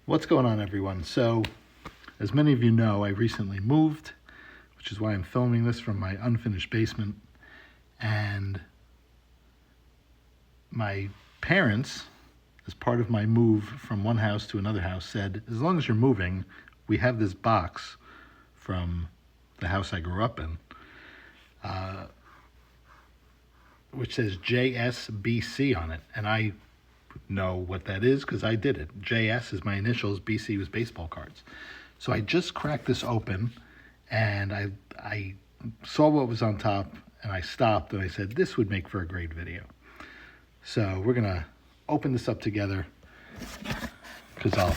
What's going on, everyone? So, as many of you know, I recently moved, which is why I'm filming this from my unfinished basement. And my parents, as part of my move from one house to another house, said, as long as you're moving, we have this box from the house I grew up in, which says JSBC on it. And I know what that is because I did it. JS is my initials, BC was baseball cards. So I just cracked this open and I saw what was on top and I stopped and I said, this would make for a great video. So we're going to open this up together because I'll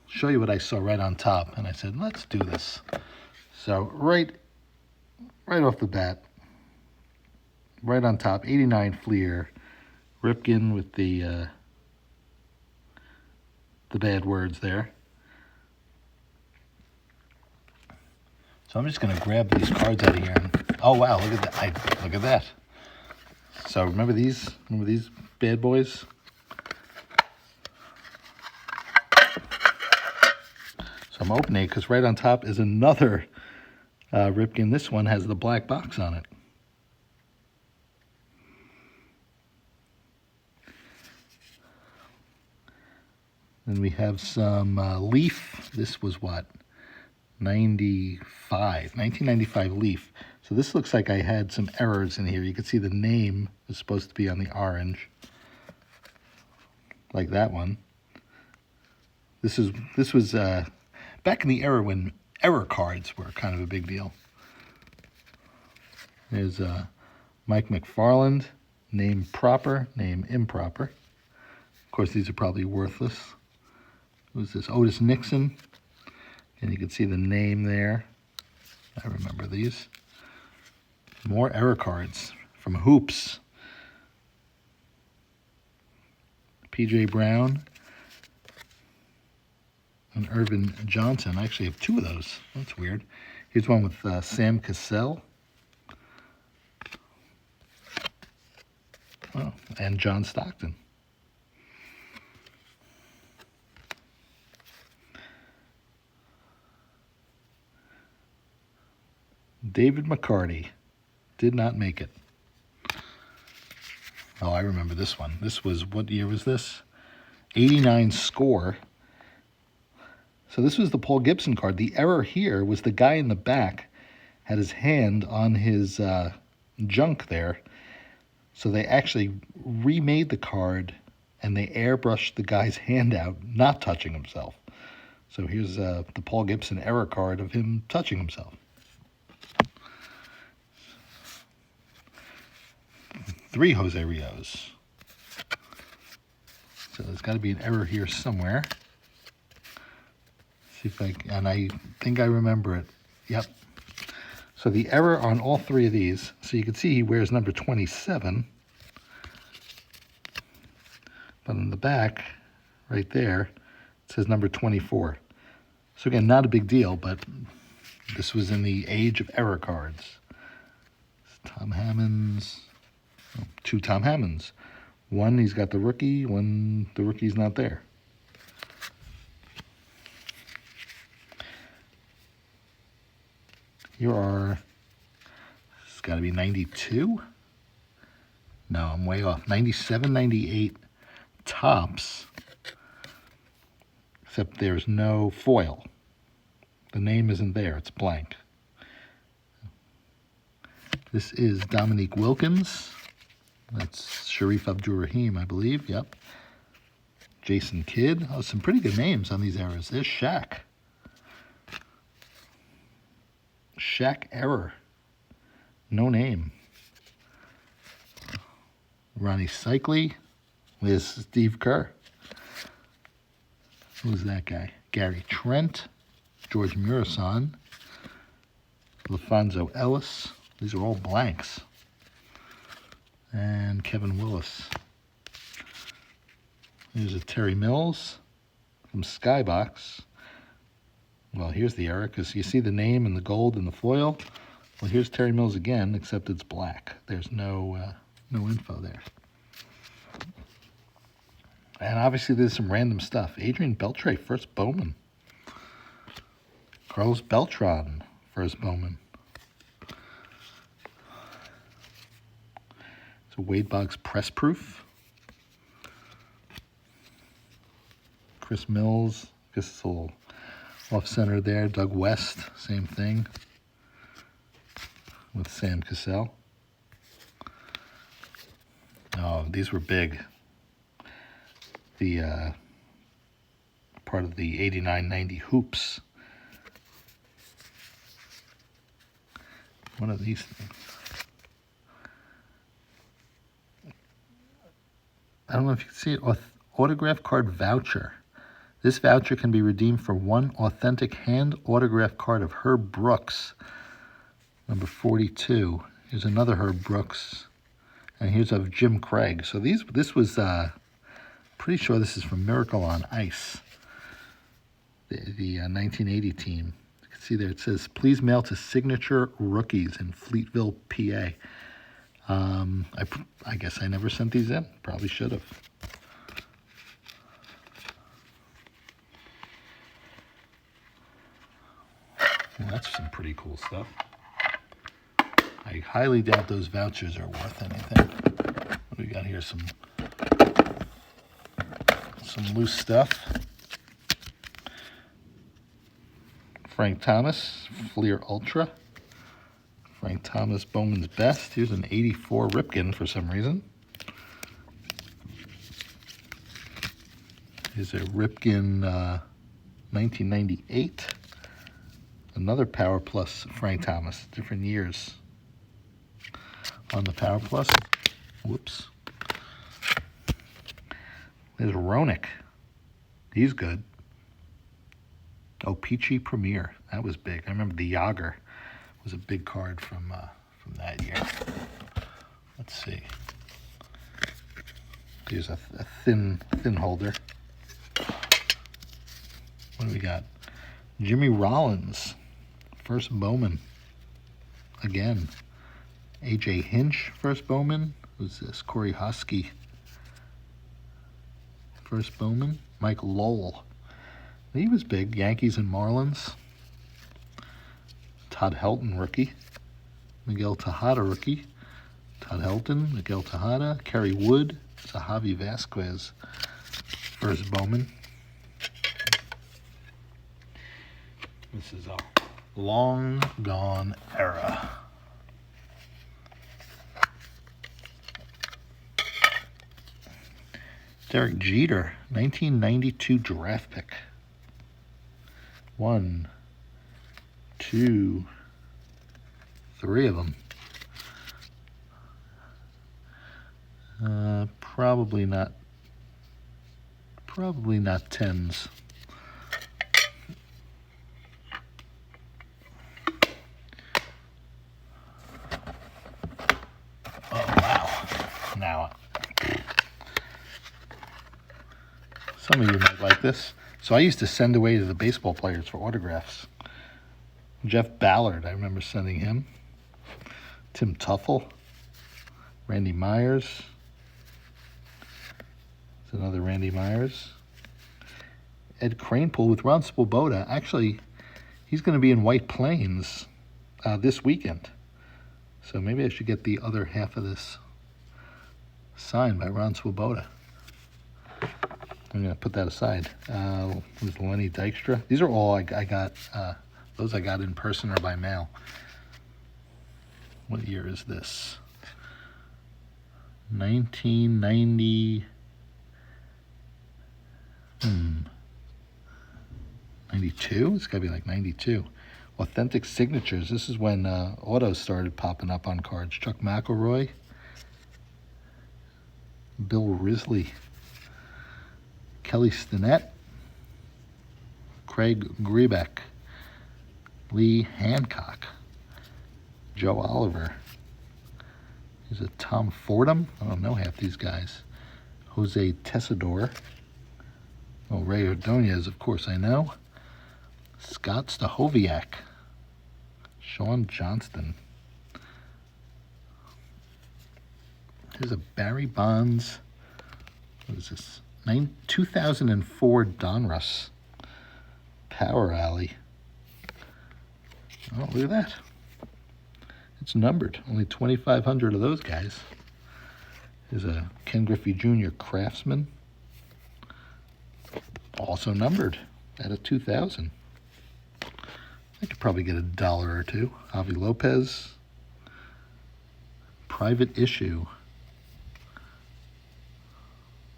show you what I saw right on top. And I said, let's do this. So right off the bat, right on top, 89 Fleer, Ripken with the bad words there. So I'm just going to grab these cards out of here. And, oh, wow, look at that. Look at that. So remember these? Remember these bad boys? So I'm opening it because right on top is another Ripken. This one has the black box on it. Then we have some Leaf. This was what? 1995 Leaf. So this looks like I had some errors in here. You can see the name is supposed to be on the orange, like that one. This was back in the era when error cards were kind of a big deal. There's Mike McFarland, name proper, name improper. Of course, these are probably worthless. Who's this? Otis Nixon. And you can see the name there. I remember these. More error cards from Hoops. P.J. Brown and Irvin Johnson. I actually have two of those. That's weird. Here's one with Sam Cassell. Oh, and John Stockton. David McCarty did not make it. Oh, I remember this one. This was, what year was this? 89 Score. So this was the Paul Gibson card. The error here was the guy in the back had his hand on his junk there. So they actually remade the card and they airbrushed the guy's hand out, not touching himself. So here's the Paul Gibson error card of him touching himself. 3 Jose Rios. So there's got to be an error here somewhere. See if and I think I remember it. Yep. So the error on all 3 of these, so you can see he wears number 27. But in the back, right there, it says number 24. So again, not a big deal, but this was in the age of error cards. Tom Hammonds. 2 Tom Hammonds. One, he's got the rookie. One, the rookie's not there. Here are, it's got to be 92. No, I'm way off. 97, 98 Topps. Except there's no foil. The name isn't there. It's blank. This is Dominique Wilkins. That's Sharif Abdul-Rahim, I believe. Yep. Jason Kidd. Oh, some pretty good names on these errors. There's Shaq. Shaq error. No name. Ronnie Cycli. There's Steve Kerr. Who's that guy? Gary Trent. George Murasan. LaFonso Ellis. These are all blanks. And Kevin Willis. Here's a Terry Mills from Skybox. Well, here's the error because you see the name and the gold and the foil. Well, here's Terry Mills again, except it's black. There's no info there. And obviously there's some random stuff. Adrian Beltre, first Bowman. Carlos Beltran, first Bowman. So Wade Boggs press proof. Chris Mills, I guess it's a little off center there. Doug West, same thing with Sam Cassell. Oh, these were big. The part of the 89-90 hoops. One of these things. I don't know if you can see it. Autograph card voucher. This voucher can be redeemed for one authentic hand autograph card of Herb Brooks, number 42. Here's another Herb Brooks, and here's of Jim Craig. So this was pretty sure this is from Miracle on Ice, the 1980 team. You can see there it says, please mail to Signature Rookies in Fleetville, PA. I guess I never sent these in. Probably should have. Well, that's some pretty cool stuff. I highly doubt those vouchers are worth anything. What do we got here? Some loose stuff. Frank Thomas, Fleer Ultra. Frank Thomas, Bowman's Best. Here's an 84 Ripken for some reason. Here's a Ripken 1998. Another Power Plus Frank Thomas. Different years on the Power Plus. Whoops. There's Ronick. He's good. Oh, Peachy Premier. That was big. I remember the Yager was a big card from that year. Let's see. Here's a thin holder. What do we got? Jimmy Rollins, first Bowman. Again. AJ Hinch, first Bowman. Who's this? Corey Husky, first Bowman. Mike Lowell. He was big. Yankees and Marlins. Todd Helton, rookie. Miguel Tejada, rookie. Todd Helton, Miguel Tejada. Kerry Wood. Javi Vasquez, first Bowman. This is a long gone era. Derek Jeter, 1992 draft pick. 1, 2, 3 of them. Probably not 10s. Oh, wow. Now, some of you might like this. So I used to send away to the baseball players for autographs. Jeff Ballard, I remember sending him. Tim Tuffle. Randy Myers. There's another Randy Myers. Ed Kranepool with Ron Swoboda. Actually, he's going to be in White Plains this weekend. So maybe I should get the other half of this signed by Ron Swoboda. I'm going to put that aside. With Lenny Dykstra. These are all I got. Those I got in person or by mail. What year is this? 1990. 92? It's got to be like 92. Authentic signatures. This is when autos started popping up on cards. Chuck McElroy. Bill Risley. Kelly Stinnett. Craig Grebeck. Lee Hancock. Joe Oliver. Here's a Tom Fordham. I don't know half these guys. Jose Tesador. Oh, Ray Ordonez, of course I know. Scott Stahoviak. Sean Johnston. Here's a Barry Bonds. What is this? 2004 Donruss Power Alley. Oh, look at that. It's numbered. Only 2,500 of those guys. There's a Ken Griffey Jr. Craftsman. Also numbered at a 2,000. I could probably get $1 or two. Javi Lopez. Private issue.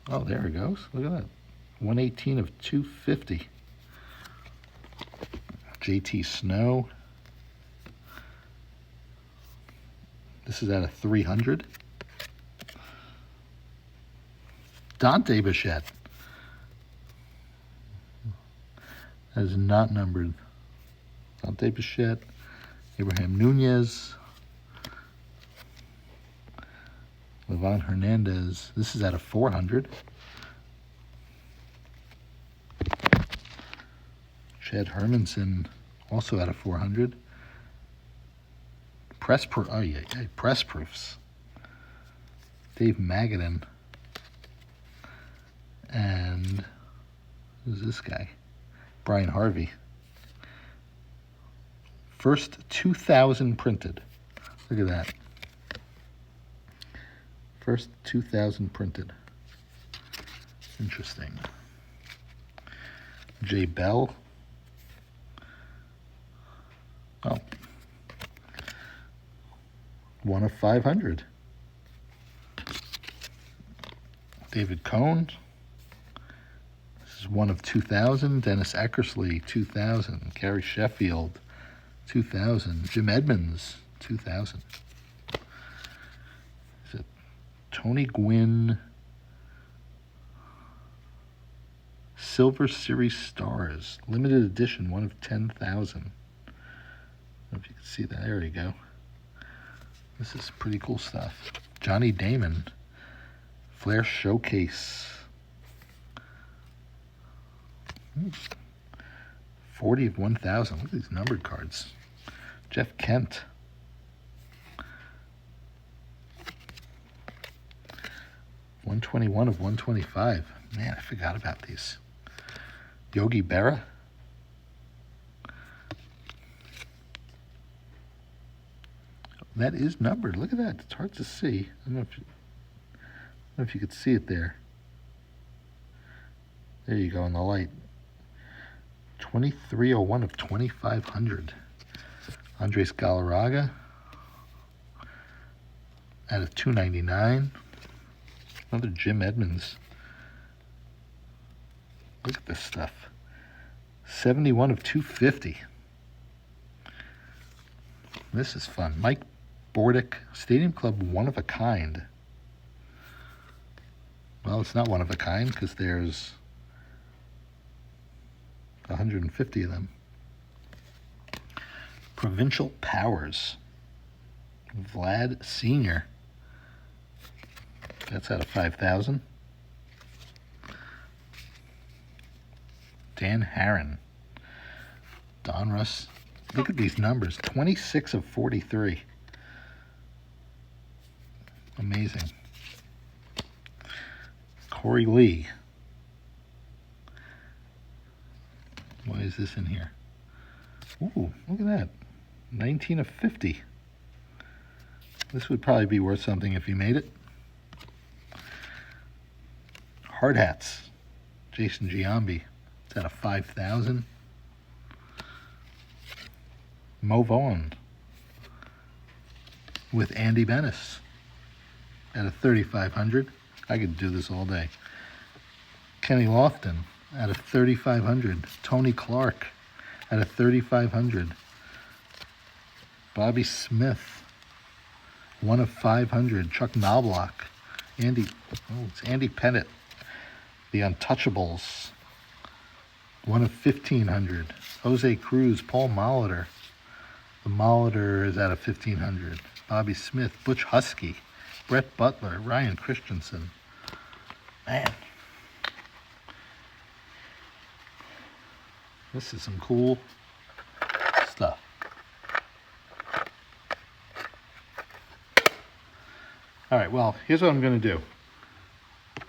Oh, there it goes. Look at that. 118 of 250. JT Snow. This is at a 300. Dante Bichette. That is not numbered. Dante Bichette. Abraham Nunez. Levon Hernandez. This is at a 400. Chad Hermanson, also at a 400. Press proofs. Dave Magadan. And who's this guy? Brian Harvey. First 2,000 printed. Look at that. First 2,000 printed. Interesting. Jay Bell. Oh. 1 of 500. David Cohn. This is 1 of 2,000. Dennis Eckersley, 2,000. Gary Sheffield, 2,000. Jim Edmonds, 2,000. Is it Tony Gwynn? Silver Series Stars, limited edition, 1 of 10,000. I don't know if you can see that. There you go. This is pretty cool stuff. Johnny Damon, Flair Showcase. 40 of 1,000. Look at these numbered cards. Jeff Kent. $121 of 125. Man, I forgot about these. Yogi Berra. That is numbered. Look at that. It's hard to see. I don't know if you could see it there. There you go in the light. 2301 of 2,500. Andres Galarraga out of 299. Another Jim Edmonds. Look at this stuff. 71 of 250. This is fun. Mike Bordick, Stadium Club, one of a kind. Well, it's not one of a kind because there's 150 of them. Provincial Powers. Vlad Sr. That's out of 5,000. Dan Harron. Donruss. Look at these numbers. 26 of 43. Amazing. Corey Lee. Why is this in here? Ooh, look at that. 19 of 50. This would probably be worth something if you made it. Hard hats. Jason Giambi. It's out of 5,000. Mo Vaughn with Andy Bennis at a 3,500. I could do this all day. Kenny Lofton at a 3,500. Tony Clark at a 3,500. Bobby Smith, 1 of 500. Chuck Knobloch. It's Andy Pettit. The Untouchables, 1 of 1,500. Jose Cruz, Paul Molitor. The Molitor is at a 1,500. Bobby Smith, Butch Husky, Brett Butler, Ryan Christensen. Man. This is some cool stuff. All right, well, here's what I'm going to do.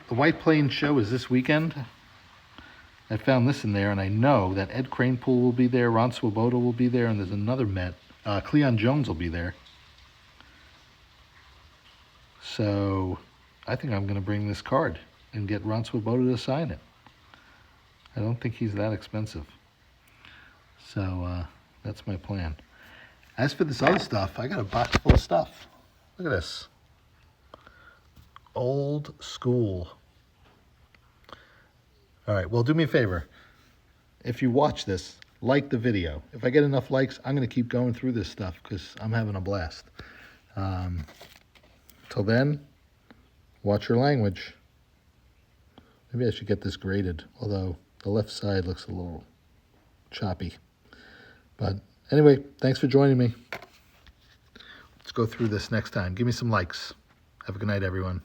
the White Plains show is this weekend. I found this in there, and I know that Ed Kranepool will be there, Ron Swoboda will be there, and there's another Met. Cleon Jones will be there. So I think I'm going to bring this card and get Ron Swoboda to sign it. I don't think he's that expensive. So that's my plan. As for this other stuff, I got a box full of stuff. Look at this. Old school. All right, well, do me a favor. If you watch this, like the video. If I get enough likes, I'm going to keep going through this stuff because I'm having a blast. Till then, watch your language. Maybe I should get this graded, although the left side looks a little choppy. But anyway, thanks for joining me. Let's go through this next time. Give me some likes. Have a good night, everyone.